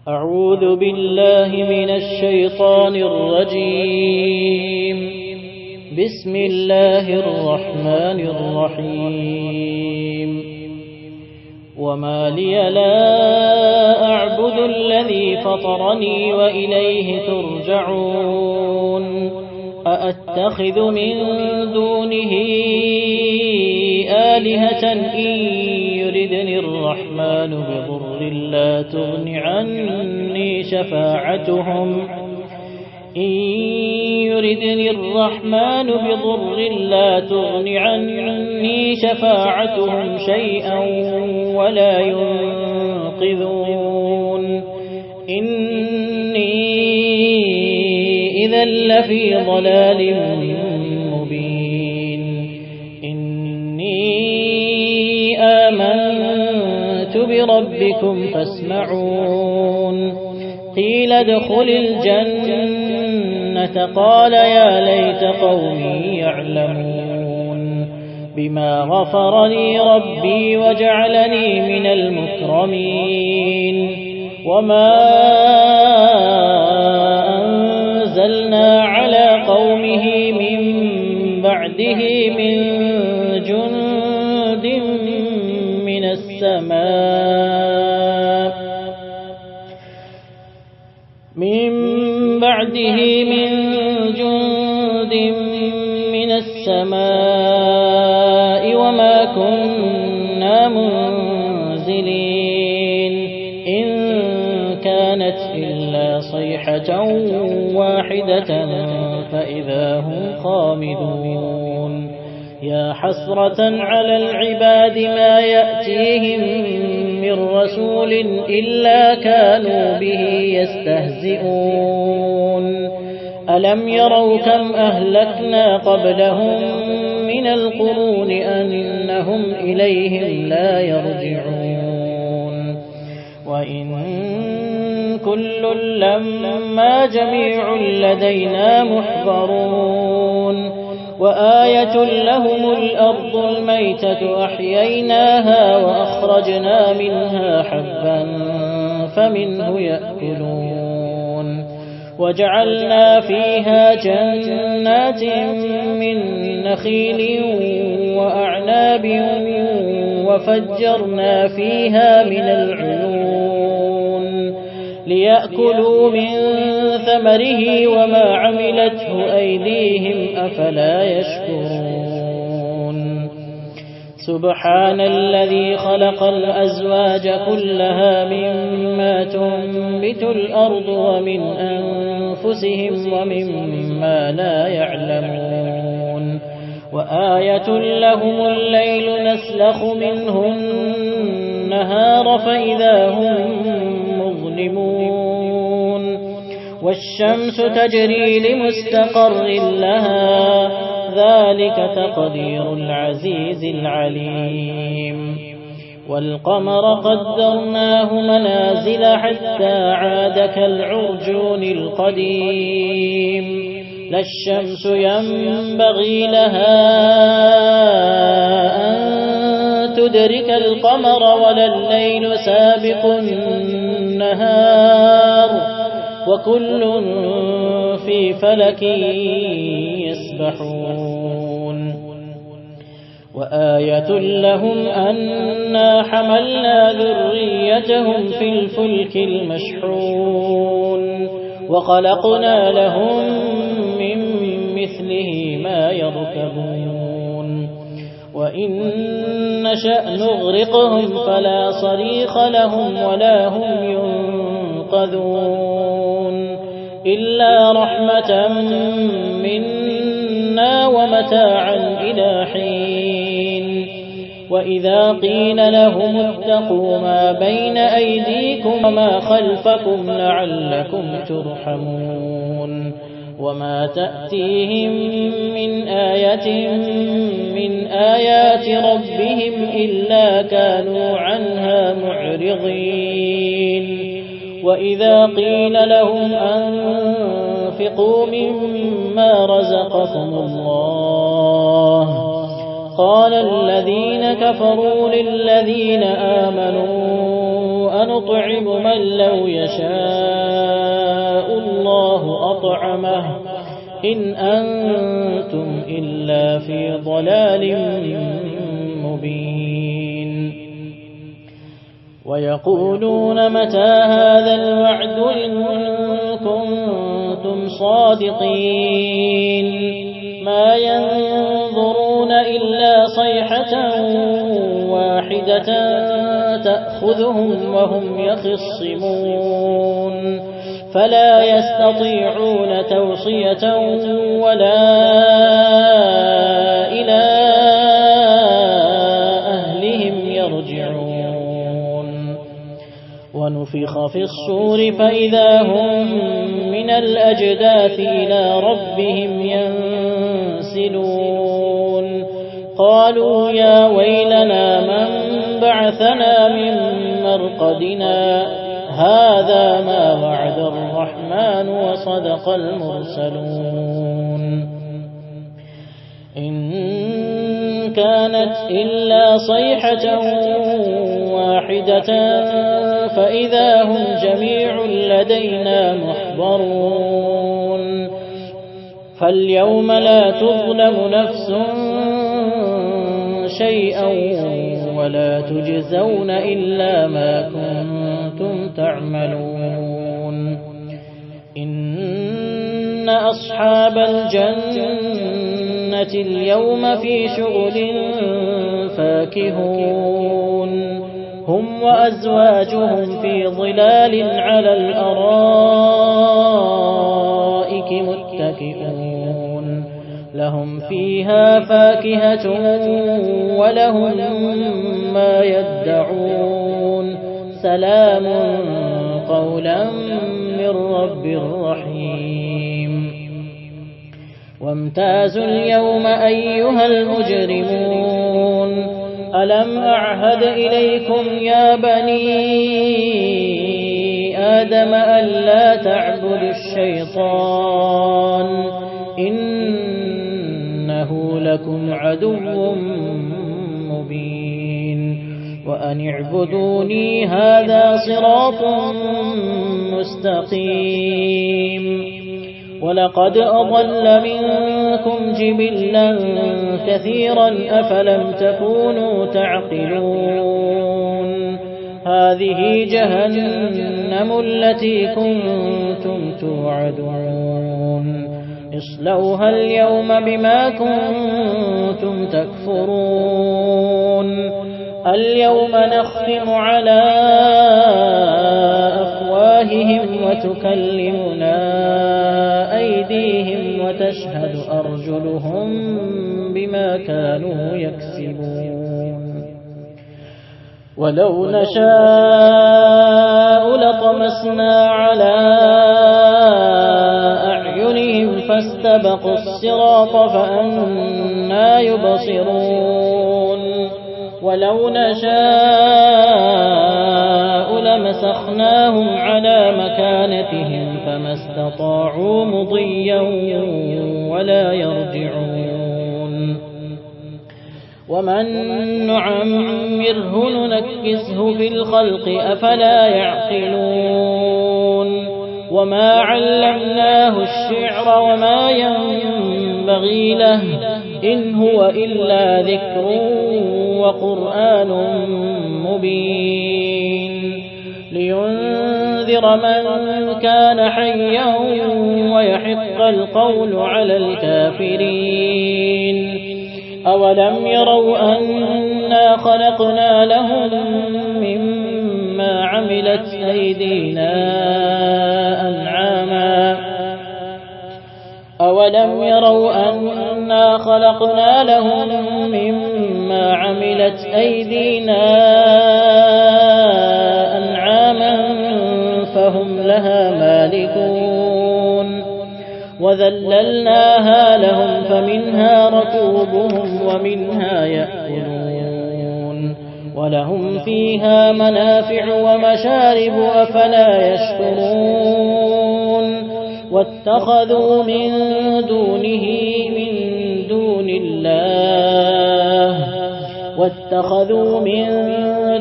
أعوذ بالله من الشيطان الرجيم. بسم الله الرحمن الرحيم. وما لي لا أعبد الذي فطرني وإليه ترجعون. أأتخذ من دونه آلهة إن يردني الرحمن بضر لا تغن عني شفاعتهم شيئا ولا ينقذون. إني إذا لفي ضلال مبين. إني آمنت بربكم فاسمعون. قيل ادخل الجنة قال يا ليت قومي يعلمون. بما غفر لي ربي وجعلني من المكرمين. وما أنزلنا على قومه من بعده من جند من السماء وما كنا منزلين. إن كانت إلا صيحة واحدة فإذا هم خامدون. يا حسرة على العباد ما يأتيهم من رسول إلا كانوا به يستهزئون. ألم يروا كم أهلكنا قبلهم من القرون أنهم إليهم لا يرجعون. وإن كل لما جميع لدينا محضرون. وآية لهم الأرض الميتة أحييناها وأخرجنا منها حبا فمنه يأكلون. وجعلنا فيها جنات من نخيل وأعناب وفجرنا فيها من العيون ليأكلوا من ثمره وما عملته أيديهم أفلا يشكرون. سبحان الذي خلق الأزواج كلها مما تنبت الأرض ومن أنفسهم ومما لا يعلمون. وآية لهم الليل نسلخ منه النهار فإذا هم مظلمون. والشمس تجري لمستقر لها ذلك تقدير العزيز العليم. والقمر قدرناه منازل حتى عاد كالعرجون القديم. لا الشمس ينبغي لها أن تدرك القمر ولا الليل سابق النهار وكل في فلك يسبحون. وآية لهم أنا حملنا ذريتهم في الفلك المشحون وخلقنا لهم من مثله ما يركبون. وإن نشأ نغرقهم فلا صريخ لهم ولا هم ينقذون إلا رحمة منا ومتاعا إلى حين. وإذا قيل لهم اتقوا ما بين أيديكم وما خلفكم لعلكم ترحمون. وما تأتيهم من آية من آيات ربهم إلا كانوا عنها معرضين. وإذا قيل لهم أنفقوا مما رزقكم الله قال الذين كفروا للذين آمنوا ونطعم من لو يشاء الله أطعمه إن أنتم إلا في ضلال مبين ويقولون متى هذا الوعد إن كنتم صادقين ما ينظرون إلا صيحة واحدة تأخذهم وهم يخصمون فلا يستطيعون توصية ولا إلى أهلهم يرجعون ونفخ في الصور فإذا هم من الأجداث إلى ربهم ينسلون قالوا يا ويلنا من بعثنا من مرقدنا هذا ما وعد الرحمن وصدق المرسلون إن كانت إلا صيحة واحدة فإذا هم جميع لدينا محضرون فاليوم لا تظلم نفس شيئا ولا تجزون إلا ما كنتم تعملون إن أصحاب الجنة اليوم في شغل فاكهون هم وأزواجهم في ظلال على الأرائك متكئون لهم فيها فاكهة ولهم ما يدعون سلام قولا من رب رحيم وامتازوا اليوم أيها المجرمون ألم أعهد إليكم يا بني آدم ألا تعبدوا الشيطان إنه لكم عدو مبين وأن اعبدوني هذا صراط مستقيم ولقد أضل منكم جبلا كثيرا أفلم تكونوا تعقلون هذه جهنم التي كنتم توعدون اصلوها اليوم بما كنتم تكفرون اليوم نختم على أفواههم وتكلمنا أيديهم وتشهد أرجلهم بما كانوا يكسبون ولو نشاء لطمسنا على أعينهم فاستبقوا الصراط فأنى يبصرون ولو نشاء لمسخناهم على مكانتهم فما استطاعوا مضيا ولا يرجعون ومن نعمره ننكسه في الخلق أفلا يعقلون وما علمناه الشعر وما ينبغي له إن هو إلا ذكر وقرآن مبين لينذر من كان حيا ويحق القول على الكافرين أولم يروا أنا خلقنا لهم مما عملت أيدينا أنعاما أولم يروا أنا خلقنا لهم مما عملت أيدينا أنعاما فهم لها مالكون وذللناها لهم فمنها ركوبهم ومنها يأكلون ولهم فيها منافع ومشارب أفلا يشكرون واتخذوا من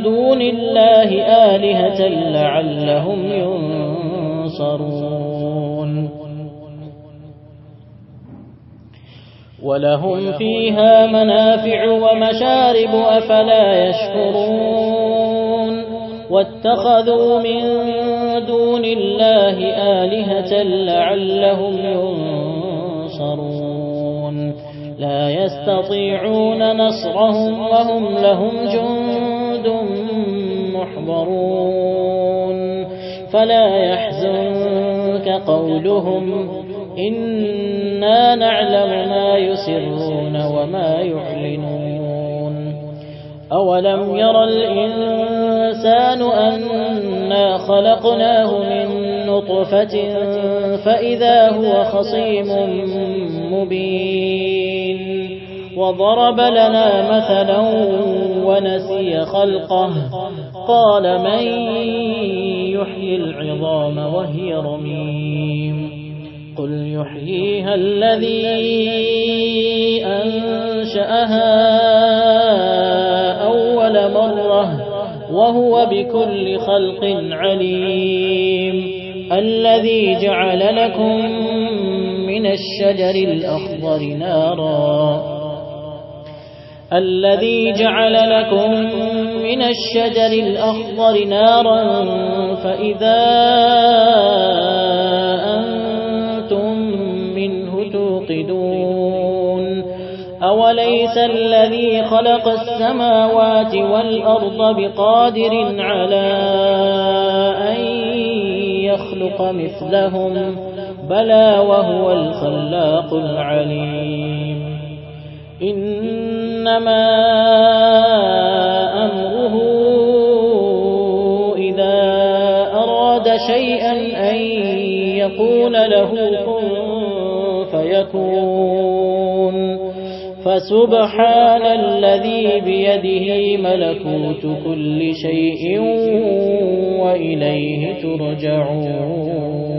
دون دون الله آلهة لعلهم ينصرون ولهم فيها منافع ومشارب أفلا يشكرون واتخذوا من دون الله آلهة لعلهم ينصرون لا يستطيعون نصرهم وهم لهم جند محضرون فلا يحزنك قولهم إنا نعلم ما يسرون وما يعلنون أولم ير الإنسان أنا خلقناه من نطفة فإذا هو خصيم مبين وضرب لنا مثلا ونسي خلقه قال من يحيي العظام وهي رميم قل يحييها الذي أنشأها أول مرة وهو بكل خلق عليم الذي جعل لكم من الشجر الأخضر نارا فإذا أنتم منه توقدون أوليس الذي خلق السماوات والأرض بقادر على أن يخلق مثلهم بلى وهو الخلاق العليم إنما أمره إذا أراد شيئا أن يقول له كن فيكون فسبحان الذي بيده ملكوت كل شيء وإليه ترجعون